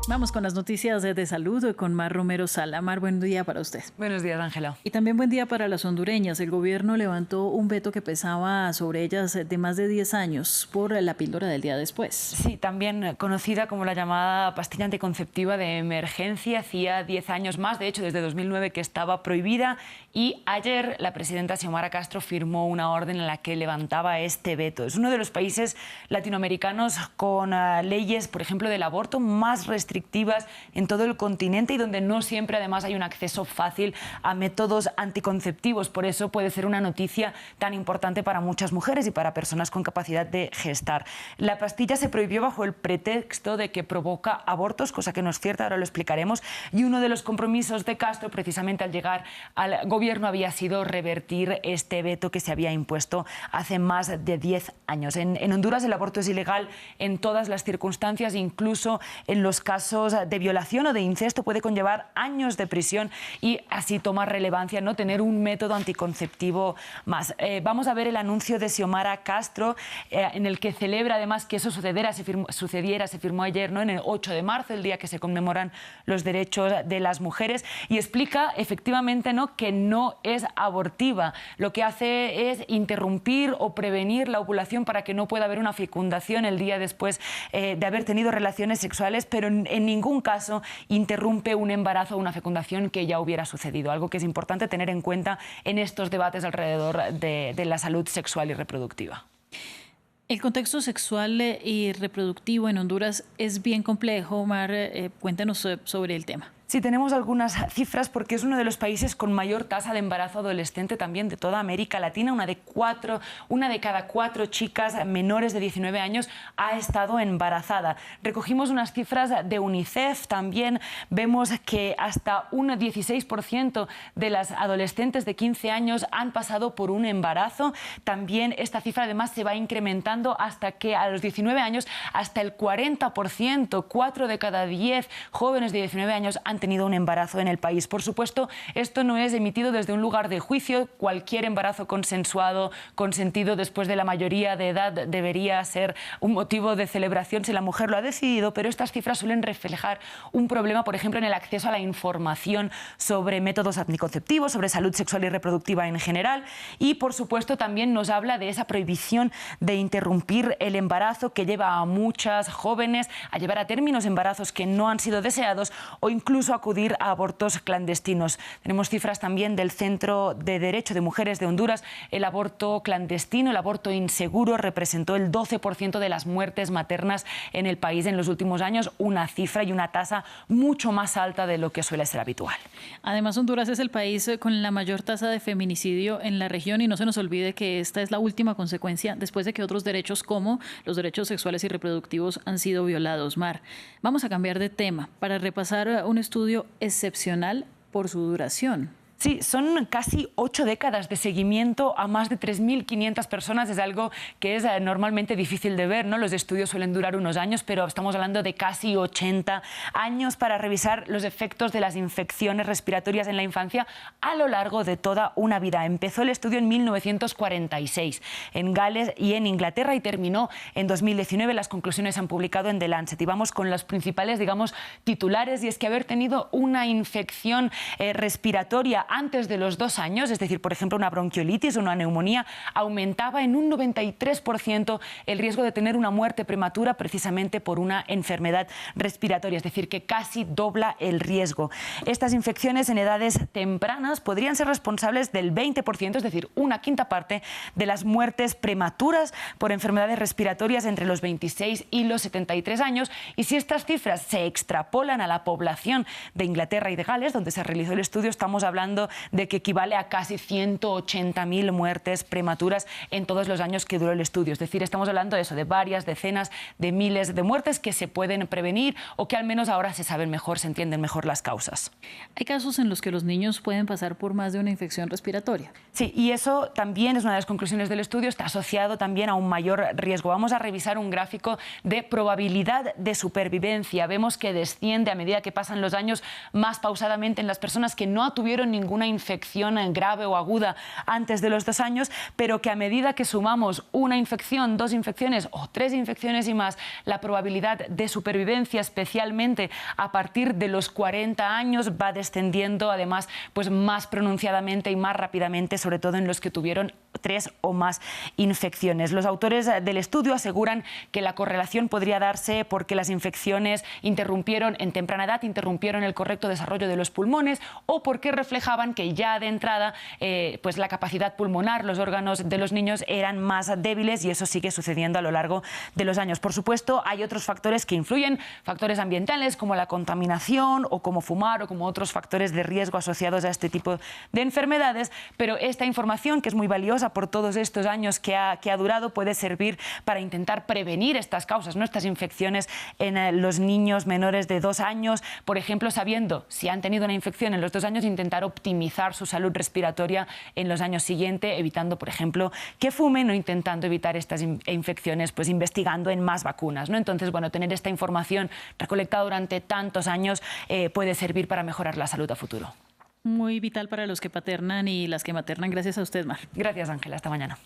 Vamos con las noticias de salud con Mar Romero Sala. Mar, buen día para usted. Buenos días, Ángela. Y también buen día para las hondureñas. El gobierno levantó un veto que pesaba sobre ellas de más de 10 años por la píldora del día después. Sí, también conocida como la llamada pastilla anticonceptiva de emergencia. Hacía 10 años más, de hecho, desde 2009 que estaba prohibida. Y ayer la presidenta Xiomara Castro firmó una orden en la que levantaba este veto. Es uno de los países latinoamericanos con leyes, por ejemplo, del aborto más restrictivas en todo el continente y donde no siempre además hay un acceso fácil a métodos anticonceptivos. Por eso puede ser una noticia tan importante para muchas mujeres y para personas con capacidad de gestar. La pastilla se prohibió bajo el pretexto de que provoca abortos, cosa que no es cierta, ahora lo explicaremos, y uno de los compromisos de Castro precisamente al llegar al gobierno había sido revertir este veto que se había impuesto hace más de 10 años. En Honduras el aborto es ilegal en todas las circunstancias, incluso en los casos de violación o de incesto puede conllevar años de prisión y así toma relevancia no tener un método anticonceptivo más. Vamos a ver el anuncio de Xiomara Castro en el que celebra además que eso sucediera, se firmó ayer, ¿no? En el 8 de marzo, el día que se conmemoran los derechos de las mujeres, y explica efectivamente, ¿no?, que no es abortiva. Lo que hace es interrumpir o prevenir la ovulación para que no pueda haber una fecundación el día después de haber tenido relaciones sexuales, pero en ningún caso interrumpe un embarazo o una fecundación que ya hubiera sucedido, algo que es importante tener en cuenta en estos debates alrededor de la salud sexual y reproductiva. El contexto sexual y reproductivo en Honduras es bien complejo. Mar, cuéntanos sobre el tema. Sí, tenemos algunas cifras porque es uno de los países con mayor tasa de embarazo adolescente también de toda América Latina. Una de cada 4 chicas menores de 19 años ha estado embarazada. Recogimos unas cifras de UNICEF. También vemos que hasta un 16% de las adolescentes de 15 años han pasado por un embarazo. También esta cifra además se va incrementando hasta que a los 19 años hasta el 40%, 4 de cada 10 jóvenes de 19 años han tenido un embarazo en el país. Por supuesto, esto no es emitido desde un lugar de juicio. Cualquier embarazo consensuado, consentido después de la mayoría de edad debería ser un motivo de celebración si la mujer lo ha decidido, pero estas cifras suelen reflejar un problema, por ejemplo, en el acceso a la información sobre métodos anticonceptivos, sobre salud sexual y reproductiva en general, y por supuesto también nos habla de esa prohibición de interrumpir el embarazo que lleva a muchas jóvenes a llevar a términos embarazos que no han sido deseados o incluso acudir a abortos clandestinos. Tenemos cifras también del Centro de Derecho de Mujeres de Honduras. El aborto clandestino, el aborto inseguro, representó el 12% de las muertes maternas en el país en los últimos años, una cifra y una tasa mucho más alta de lo que suele ser habitual. Además, Honduras es el país con la mayor tasa de feminicidio en la región y no se nos olvide que esta es la última consecuencia después de que otros derechos como los derechos sexuales y reproductivos han sido violados. Mar, vamos a cambiar de tema para repasar un estudio excepcional por su duración. Sí, son casi 8 décadas de seguimiento a más de 3.500 personas. Es algo que es normalmente difícil de ver, ¿no? Los estudios suelen durar unos años, pero estamos hablando de casi 80 años para revisar los efectos de las infecciones respiratorias en la infancia a lo largo de toda una vida. Empezó el estudio en 1946 en Gales y en Inglaterra y terminó en 2019. Las conclusiones se han publicado en The Lancet. Y vamos con los principales, digamos, titulares, y es que haber tenido una infección respiratoria antes de los 2 años, es decir, por ejemplo, una bronquiolitis o una neumonía, aumentaba en un 93% el riesgo de tener una muerte prematura precisamente por una enfermedad respiratoria, es decir, que casi dobla el riesgo. Estas infecciones en edades tempranas podrían ser responsables del 20%, es decir, una quinta parte de las muertes prematuras por enfermedades respiratorias entre los 26 y los 73 años. Y si estas cifras se extrapolan a la población de Inglaterra y de Gales, donde se realizó el estudio, estamos hablando de que equivale a casi 180.000 muertes prematuras en todos los años que duró el estudio. Es decir, estamos hablando de eso, de varias decenas de miles de muertes que se pueden prevenir o que al menos ahora se saben mejor, se entienden mejor las causas. Hay casos en los que los niños pueden pasar por más de una infección respiratoria. Sí, y eso también es una de las conclusiones del estudio, está asociado también a un mayor riesgo. Vamos a revisar un gráfico de probabilidad de supervivencia. Vemos que desciende a medida que pasan los años más pausadamente en las personas que no tuvieron ningún ninguna infección grave o aguda antes de los 2 años, pero que a medida que sumamos una infección, 2 infecciones o 3 infecciones y más, la probabilidad de supervivencia, especialmente a partir de los 40 años, va descendiendo además pues más pronunciadamente y más rápidamente, sobre todo en los que tuvieron 3 o más infecciones. Los autores del estudio aseguran que la correlación podría darse porque las infecciones en temprana edad interrumpieron el correcto desarrollo de los pulmones, o porque reflejaban que ya de entrada pues la capacidad pulmonar, los órganos de los niños eran más débiles, y eso sigue sucediendo a lo largo de los años. Por supuesto, hay otros factores que influyen, factores ambientales como la contaminación o como fumar o como otros factores de riesgo asociados a este tipo de enfermedades, pero esta información, que es muy valiosa por todos estos años que ha durado, puede servir para intentar prevenir estas causas, ¿no? Estas infecciones en los niños menores de 2 años, por ejemplo, sabiendo si han tenido una infección en los 2 años, intentar optimizar su salud respiratoria en los años siguientes, evitando, por ejemplo, que fumen, o intentando evitar estas infecciones, pues investigando en más vacunas, ¿no? Entonces, bueno, tener esta información recolectada durante tantos años puede servir para mejorar la salud a futuro. Muy vital para los que paternan y las que maternan. Gracias a usted, Mar. Gracias, Ángela. Hasta mañana.